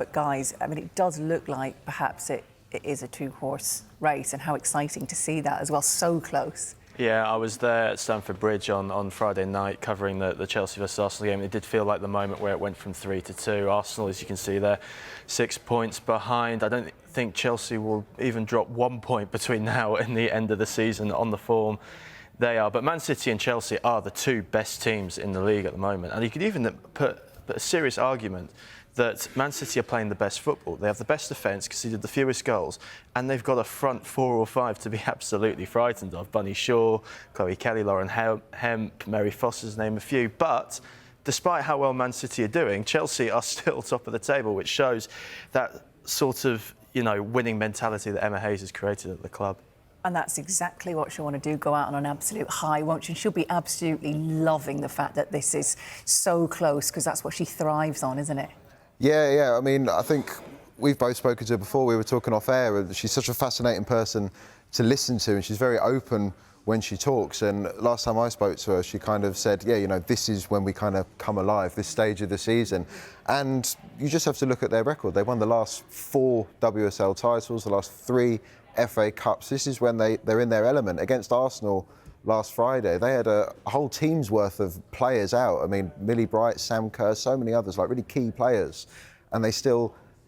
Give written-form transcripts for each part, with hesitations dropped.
But guys, I mean, it does look like perhaps it is a two-horse race, and how exciting to see that as well, so close. Yeah, I was there at Stamford Bridge on Friday night covering the Chelsea vs Arsenal game. It did feel like the moment where it went from 3 to 2. Arsenal, as you can see there, 6 points behind. I don't think Chelsea will even drop 1 point between now and the end of the season on the form they are. But Man City and Chelsea are the two best teams in the league at the moment. And you could even put a serious argument that Man City are playing the best football. They have the best defence, conceded the fewest goals, and they've got a front 4 or 5 to be absolutely frightened of. Bunny Shaw, Chloe Kelly, Lauren Hemp, Mary Foster's name a few. But despite how well Man City are doing, Chelsea are still top of the table, which shows that sort of, winning mentality that Emma Hayes has created at the club. And that's exactly what she'll want to do, go out on an absolute high, won't she? And she'll be absolutely loving the fact that this is so close, because that's what she thrives on, isn't it? Yeah. I mean, I think we've both spoken to her before. We were talking off air. She's such a fascinating person to listen to, and she's very open when she talks. And last time I spoke to her, she kind of said, this is when we kind of come alive, this stage of the season. And you just have to look at their record. They won the last 4 WSL titles, the last 3 FA Cups. This is when they're in their element. Against Arsenal last Friday, they had a whole team's worth of players out. I mean, Millie Bright, Sam Kerr, so many others, like really key players. And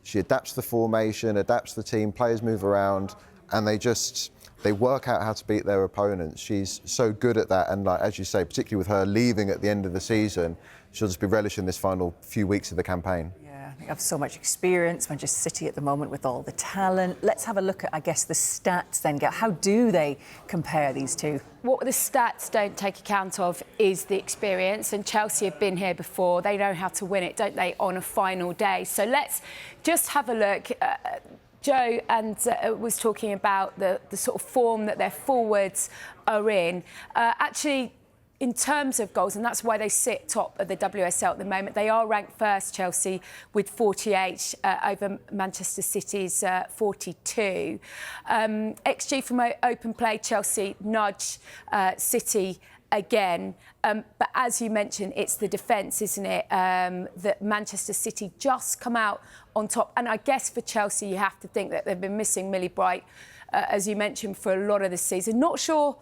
she adapts the formation, adapts the team, players move around, and they work out how to beat their opponents. She's so good at that. And as you say, particularly with her leaving at the end of the season, she'll just be relishing this final few weeks of the campaign. They have so much experience, Manchester City at the moment with all the talent. Let's have a look at, I guess, the stats then. How do they compare, these two? What the stats don't take account of is the experience, and Chelsea have been here before. They know how to win it, don't they, on a final day. So let's just have a look. Joe was talking about the sort of form that their forwards are in. Actually, in terms of goals, and that's why they sit top of the WSL at the moment. They are ranked first, Chelsea, with 48 over Manchester City's 42. XG from open play, Chelsea nudge City again. But as you mentioned, it's the defence, isn't it, that Manchester City just come out on top. And I guess for Chelsea, you have to think that they've been missing Millie Bright, as you mentioned, for a lot of the season. Not sure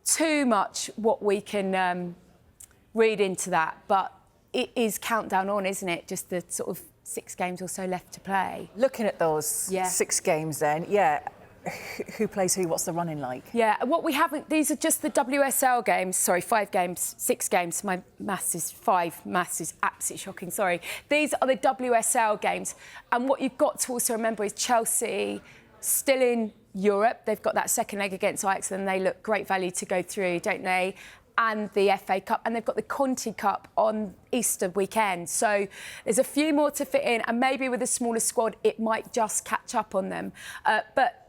too much what we can read into that, but it is countdown on, isn't it? Just the sort of 6 games or so left to play. Looking at those 6 games then, who plays who? What's the running like? Yeah, what we haven't... These are just the WSL games. Sorry, 5 games, 6 games. My maths is 5. Maths is absolutely shocking, sorry. These are the WSL games. And what you've got to also remember is Chelsea still in Europe. They've got that second leg against Ajax, and they look great value to go through, don't they? And the FA Cup, and they've got the Conti Cup on Easter weekend. So there's a few more to fit in, and maybe with a smaller squad, it might just catch up on them. But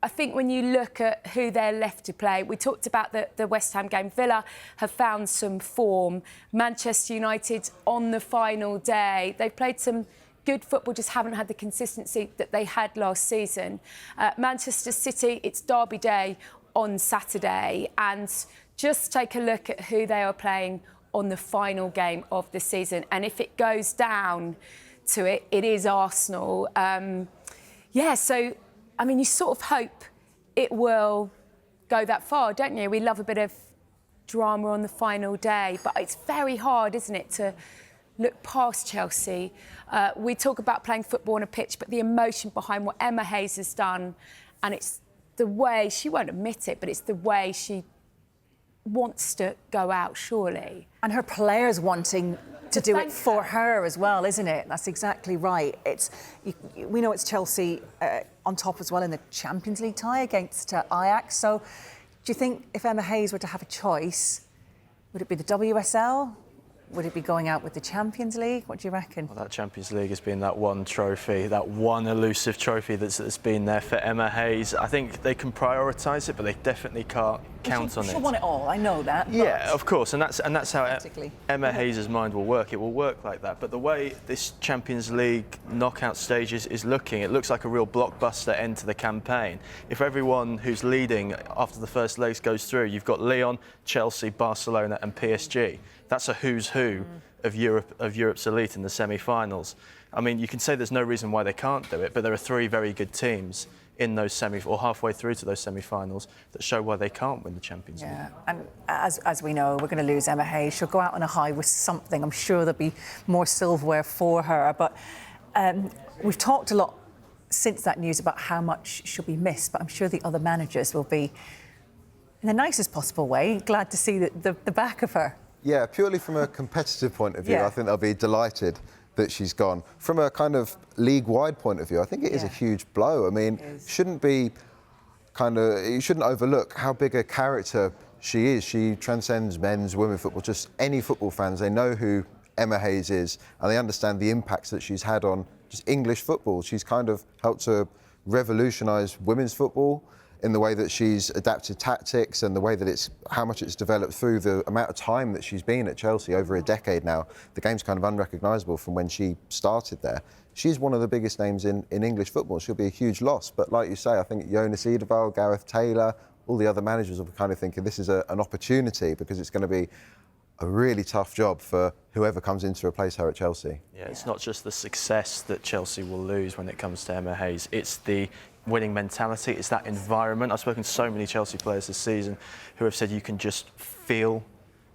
I think when you look at who they're left to play, we talked about the West Ham game. Villa have found some form. Manchester United on the final day. They've played some good football, just haven't had the consistency that they had last season. Manchester City, it's Derby Day on Saturday, and just take a look at who they are playing on the final game of the season. And if it goes down to it, it is Arsenal. So, I mean, you sort of hope it will go that far, don't you? We love a bit of drama on the final day, but it's very hard, isn't it, to look past Chelsea. We talk about playing football on a pitch, but the emotion behind what Emma Hayes has done, and it's the way, she won't admit it, but it's the way she wants to go out, surely. And her players wanting to do it for her as well, isn't it? That's exactly right. We know it's Chelsea on top as well in the Champions League tie against Ajax. So do you think if Emma Hayes were to have a choice, would it be the WSL? Would it be going out with the Champions League? What do you reckon? Well, that Champions League has been that one trophy, that one elusive trophy that's been there for Emma Hayes. I think they can prioritise it, but they definitely can't count on it. She'll want it all, I know that. Yeah, of course, and that's how Emma Hayes' mind will work. It will work like that. But the way this Champions League knockout stage is looking, it looks like a real blockbuster end to the campaign. If everyone who's leading after the first legs goes through, you've got Lyon, Chelsea, Barcelona and PSG. That's a who's who of Europe's elite in the semi-finals. I mean, you can say there's no reason why they can't do it, but there are 3 very good teams in those or halfway through to those semi-finals that show why they can't win the Champions League. Yeah, and as we know, we're going to lose Emma Hayes. She'll go out on a high with something. I'm sure there'll be more silverware for her. But we've talked a lot since that news about how much she'll be missed, but I'm sure the other managers will be, in the nicest possible way, glad to see the back of her. Yeah, purely from a competitive point of view, Yeah. I think they'll be delighted that she's gone. From a kind of league-wide point of view, I think it is a huge blow. I mean, you shouldn't overlook how big a character she is. She transcends men's, women's football, just any football fans. They know who Emma Hayes is, and they understand the impacts that she's had on just English football. She's kind of helped to revolutionise women's football in the way that she's adapted tactics and the way that how much it's developed through the amount of time that she's been at Chelsea, over a decade now. The game's kind of unrecognisable from when she started there. She's one of the biggest names in English football. She'll be a huge loss. But like you say, I think Jonas Eidevall, Gareth Taylor, all the other managers will be kind of thinking this is an opportunity, because it's going to be a really tough job for whoever comes in to replace her at Chelsea. Yeah, it's not just the success that Chelsea will lose when it comes to Emma Hayes, it's the winning mentality, it's that environment. I've spoken to so many Chelsea players this season who have said you can just feel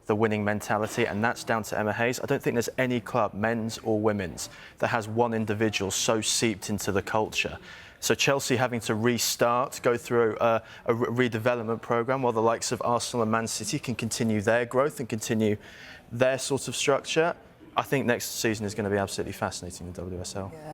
the winning mentality, and that's down to Emma Hayes. I don't think there's any club, men's or women's, that has one individual so seeped into the culture. So Chelsea having to restart, go through a redevelopment programme, while the likes of Arsenal and Man City can continue their growth and continue their sort of structure. I think next season is going to be absolutely fascinating in the WSL. Yeah.